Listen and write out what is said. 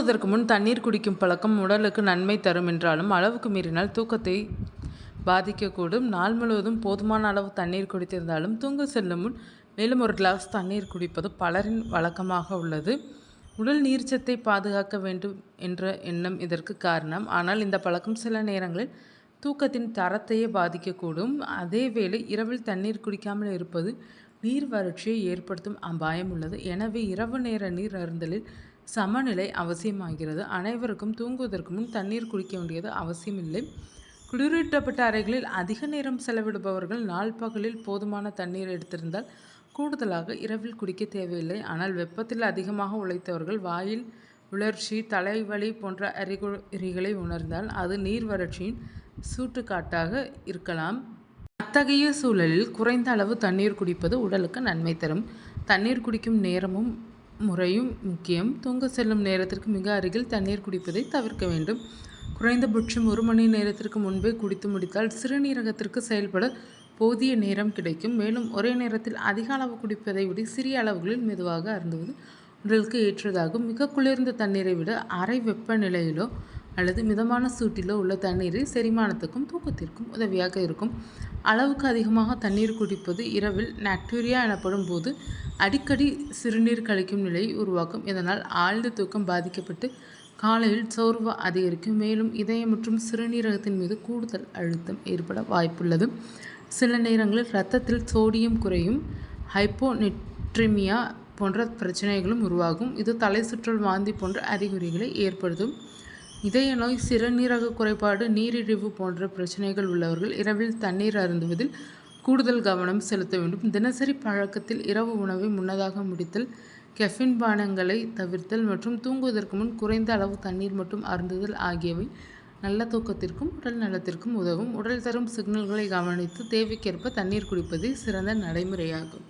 தூங்குவதற்கு முன் தண்ணீர் குடிக்கும் பழக்கம் உடலுக்கு நன்மை தரும் என்றாலும் அளவுக்கு மீறினால் தூக்கத்தை பாதிக்கக்கூடும். நாள் முழுவதும் போதுமான அளவு தண்ணீர் குடித்திருந்தாலும் தூங்க செல்லும் முன் மேலும் ஒரு கிளாஸ் தண்ணீர் குடிப்பது பலரின் வழக்கமாக உள்ளது. உடல் நீர்ச்சத்தை பாதுகாக்க வேண்டும் என்ற எண்ணம் இதற்கு காரணம். ஆனால் இந்த பழக்கம் சில நேரங்களில் தூக்கத்தின் தரத்தையே பாதிக்கக்கூடும். அதேவேளை இரவில் தண்ணீர் குடிக்காமல் இருப்பது நீர் வறட்சியை ஏற்படுத்தும் அபாயம் உள்ளது. எனவே இரவு நேர நீர் அருந்தலில் சமநிலை அவசியமாகிறது. அனைவருக்கும் தூங்குவதற்கு முன் தண்ணீர் குடிக்க வேண்டியது அவசியமில்லை. குளிரூட்டப்பட்ட அறைகளில் அதிக நேரம் செலவிடுபவர்கள் நாள் பகலில் போதுமான தண்ணீர் எடுத்திருந்தால் கூடுதலாக இரவில் குடிக்க தேவையில்லை. ஆனால் வெப்பத்தில் அதிகமாக உழைத்தவர்கள் வாயில் உலர்ச்சி, தலைவலி போன்ற அறிகுறிகளை உணர்ந்தால் அது நீர் வறட்சியின் சூட்டுக்காட்டாக இருக்கலாம். அத்தகைய சூழலில் குறைந்த அளவு தண்ணீர் குடிப்பது உடலுக்கு நன்மை தரும். தண்ணீர் குடிக்கும் நேரமும் முறையும் முக்கியம். தூங்க செல்லும் நேரத்திற்கு மிக அருகில் தண்ணீர் குடிப்பதை தவிர்க்க வேண்டும். குறைந்தபட்சம் 1 மணி நேரத்திற்கு முன்பே குடித்து முடித்தால் சிறுநீரகத்திற்கு செயல்பட போதிய நேரம் கிடைக்கும். மேலும் ஒரே நேரத்தில் அதிக அளவு குடிப்பதை விட சிறிய அளவுகளில் மெதுவாக அருந்துவது உடலுக்கு ஏற்றதாகும். மிக குளிர்ந்த தண்ணீரை விட அறை வெப்பநிலையிலோ அல்லது மிதமான சூட்டிலோ உள்ள தண்ணீரை செரிமானத்துக்கும் தூக்கத்திற்கும் உதவியாக இருக்கும். அளவுக்கு அதிகமாக தண்ணீர் குடிப்பது இரவில் நாக்டீரியா எனப்படும் போது அடிக்கடி சிறுநீர் கழிக்கும் நிலையை உருவாக்கும். இதனால் ஆழ்ந்த தூக்கம் பாதிக்கப்பட்டு காலையில் சோர்வு அதிகரிக்கும். மேலும் இதயம் மற்றும் சிறுநீரகத்தின் மீது கூடுதல் அழுத்தம் ஏற்பட வாய்ப்புள்ளது. சில நேரங்களில் இரத்தத்தில் சோடியம் குறையும், ஹைப்போநெட்ரிமியா போன்ற பிரச்சனைகளும் உருவாகும். இது தலை சுற்றல், வாந்தி போன்ற அறிகுறிகளை ஏற்படுத்தும். இதய நோய், சிறுநீரக குறைபாடு, நீரிழிவு போன்ற பிரச்சனைகள் உள்ளவர்கள் இரவில் தண்ணீர் அருந்துவதில் கூடுதல் கவனம் செலுத்த வேண்டும். தினசரி பழக்கத்தில் இரவு உணவை முன்னதாக முடித்தல், கெஃபின் பானங்களை தவிர்த்தல் மற்றும் தூங்குவதற்கு முன் குறைந்த அளவு தண்ணீர் மட்டும் அருந்துதல் ஆகியவை நல்ல தூக்கத்திற்கும் உடல் நலத்திற்கும் உதவும். உடல் தரும் சிக்னல்களை கவனித்து தேவைக்கேற்ப தண்ணீர் குடிப்பதே சிறந்த நடைமுறையாகும்.